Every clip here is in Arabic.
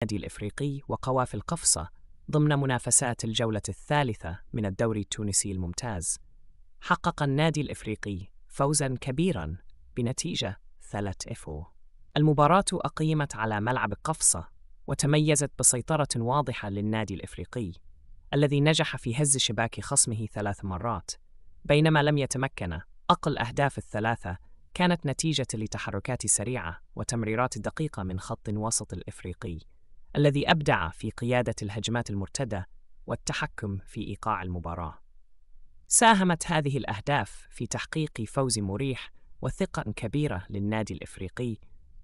النادي الإفريقي وقوافل قفصة ضمن منافسات الجولة الثالثة من الدوري التونسي الممتاز. حقق النادي الإفريقي فوزاً كبيراً بنتيجة 3-0. المباراة أقيمت على ملعب قفصة وتميزت بسيطرة واضحة للنادي الإفريقي الذي نجح في هز شباك خصمه 3 مرات، بينما لم يتمكن. أقل أهداف الثلاثة كانت نتيجة لتحركات سريعة وتمريرات دقيقة من خط وسط الإفريقي الذي أبدع في قيادة الهجمات المرتدة والتحكم في إيقاع المباراة. ساهمت هذه الأهداف في تحقيق فوز مريح وثقة كبيرة للنادي الإفريقي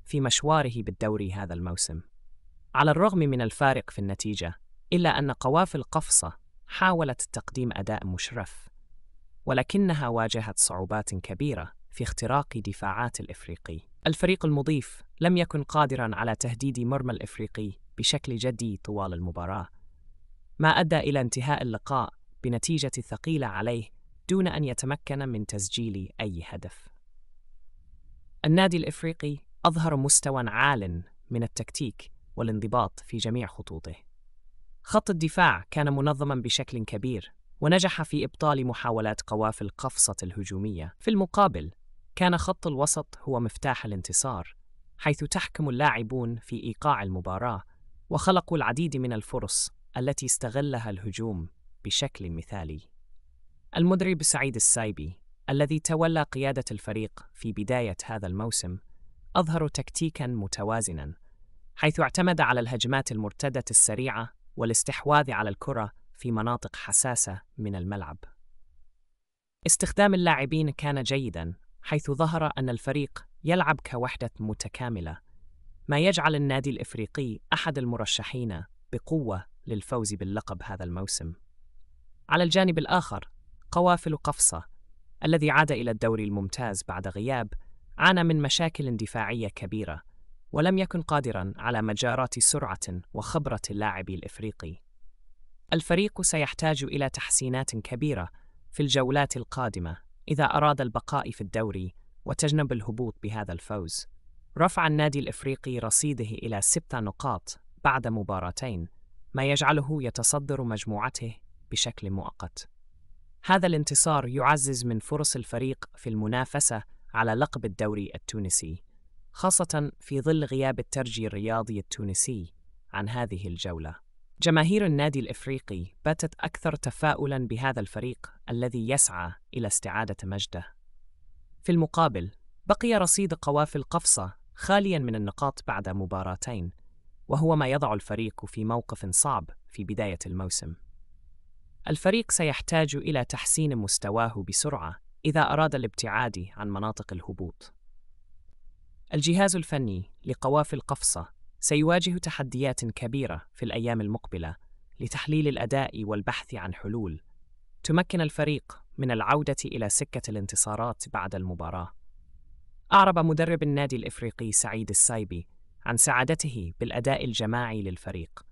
في مشواره بالدوري هذا الموسم. على الرغم من الفارق في النتيجة، إلا أن قوافل قفصة حاولت تقديم أداء مشرف، ولكنها واجهت صعوبات كبيرة في اختراق دفاعات الإفريقي. الفريق المضيف لم يكن قادراً على تهديد مرمى الإفريقي بشكل جدي طوال المباراة، ما أدى إلى انتهاء اللقاء بنتيجة ثقيلة عليه دون أن يتمكن من تسجيل أي هدف. النادي الإفريقي أظهر مستوى عال من التكتيك والانضباط في جميع خطوطه. خط الدفاع كان منظما بشكل كبير ونجح في إبطال محاولات قوافل قفصة الهجومية. في المقابل، كان خط الوسط هو مفتاح الانتصار، حيث تحكم اللاعبون في إيقاع المباراة وخلقوا العديد من الفرص التي استغلها الهجوم بشكل مثالي. المدرب سعيد السايبي الذي تولى قيادة الفريق في بداية هذا الموسم أظهر تكتيكاً متوازناً، حيث اعتمد على الهجمات المرتدة السريعة والاستحواذ على الكرة في مناطق حساسة من الملعب. استخدام اللاعبين كان جيداً، حيث ظهر أن الفريق يلعب كوحدة متكاملة، ما يجعل النادي الإفريقي أحد المرشحين بقوة للفوز باللقب هذا الموسم. على الجانب الآخر، قوافل قفصة الذي عاد إلى الدوري الممتاز بعد غياب عانى من مشاكل دفاعية كبيرة، ولم يكن قادراً على مجاراة سرعة وخبرة اللاعب الإفريقي. الفريق سيحتاج إلى تحسينات كبيرة في الجولات القادمة إذا أراد البقاء في الدوري وتجنب الهبوط بهذا الفوز. رفع النادي الإفريقي رصيده إلى 6 نقاط بعد مباراتين، ما يجعله يتصدر مجموعته بشكل مؤقت. هذا الانتصار يعزز من فرص الفريق في المنافسة على لقب الدوري التونسي، خاصة في ظل غياب الترجي الرياضي التونسي عن هذه الجولة. جماهير النادي الإفريقي باتت أكثر تفاؤلاً بهذا الفريق الذي يسعى إلى استعادة مجده. في المقابل، بقي رصيد قوافل قفصة خالياً من النقاط بعد مباراتين، وهو ما يضع الفريق في موقف صعب في بداية الموسم. الفريق سيحتاج إلى تحسين مستواه بسرعة إذا أراد الابتعاد عن مناطق الهبوط. الجهاز الفني لقوافل قفصة سيواجه تحديات كبيرة في الأيام المقبلة لتحليل الأداء والبحث عن حلول تمكن الفريق من العودة إلى سكة الانتصارات بعد المباراة. أعرب مدرب النادي الإفريقي سعيد السايبي عن سعادته بالأداء الجماعي للفريق،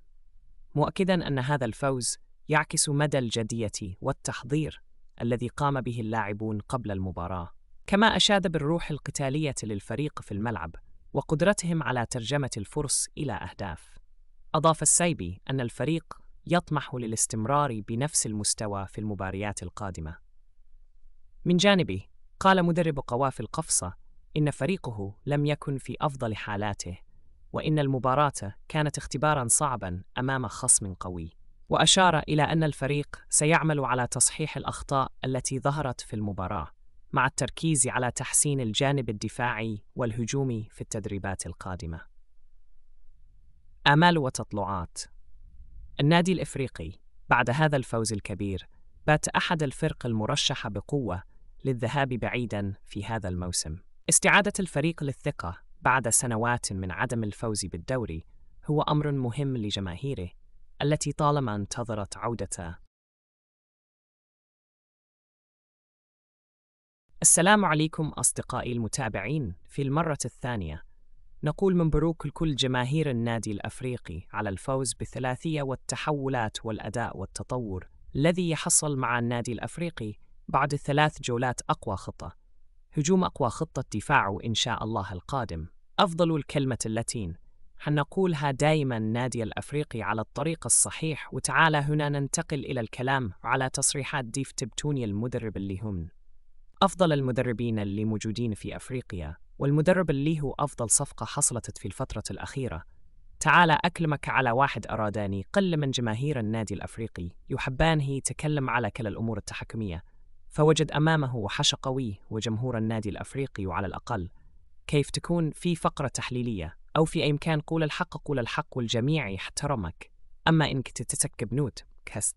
مؤكداً أن هذا الفوز يعكس مدى الجدية والتحضير الذي قام به اللاعبون قبل المباراة، كما أشاد بالروح القتالية للفريق في الملعب وقدرتهم على ترجمة الفرص إلى أهداف. أضاف السايبي أن الفريق يطمح للاستمرار بنفس المستوى في المباريات القادمة. من جانبه، قال مدرب قوافل قفصة إن فريقه لم يكن في أفضل حالاته، وإن المباراة كانت اختباراً صعباً أمام خصم قوي، وأشار إلى أن الفريق سيعمل على تصحيح الأخطاء التي ظهرت في المباراة، مع التركيز على تحسين الجانب الدفاعي والهجومي في التدريبات القادمة. آمال وتطلعات. النادي الإفريقي بعد هذا الفوز الكبير بات أحد الفرق المرشحة بقوة للذهاب بعيداً في هذا الموسم. استعادة الفريق للثقة بعد سنوات من عدم الفوز بالدوري هو أمر مهم لجماهيره التي طالما انتظرت عودته. السلام عليكم أصدقائي المتابعين. في المرة الثانية نقول مبروك لكل جماهير النادي الأفريقي على الفوز بالثلاثية والتحولات والأداء والتطور الذي يحصل مع النادي الأفريقي بعد 3 جولات أقوى خطة، هجوم أقوى خطة، دفاع إن شاء الله القادم، أفضل الكلمة اللاتين، حنقولها دايما نادي الأفريقي على الطريق الصحيح. وتعالى هنا ننتقل إلى الكلام على تصريحات ديف تبتوني المدرب اللي هم أفضل المدربين اللي موجودين في أفريقيا، والمدرب اللي هو أفضل صفقة حصلت في الفترة الأخيرة. تعال أكلمك على واحد أراداني قل من جماهير النادي الأفريقي يحبان هي يتكلم على كل الأمور التحكمية، فوجد أمامه وحش قوي وجمهور النادي الأفريقي. وعلى الأقل كيف تكون في فقرة تحليلية أو في إمكان قول الحق والجميع يحترمك، أما إنك تتسكب نوت كست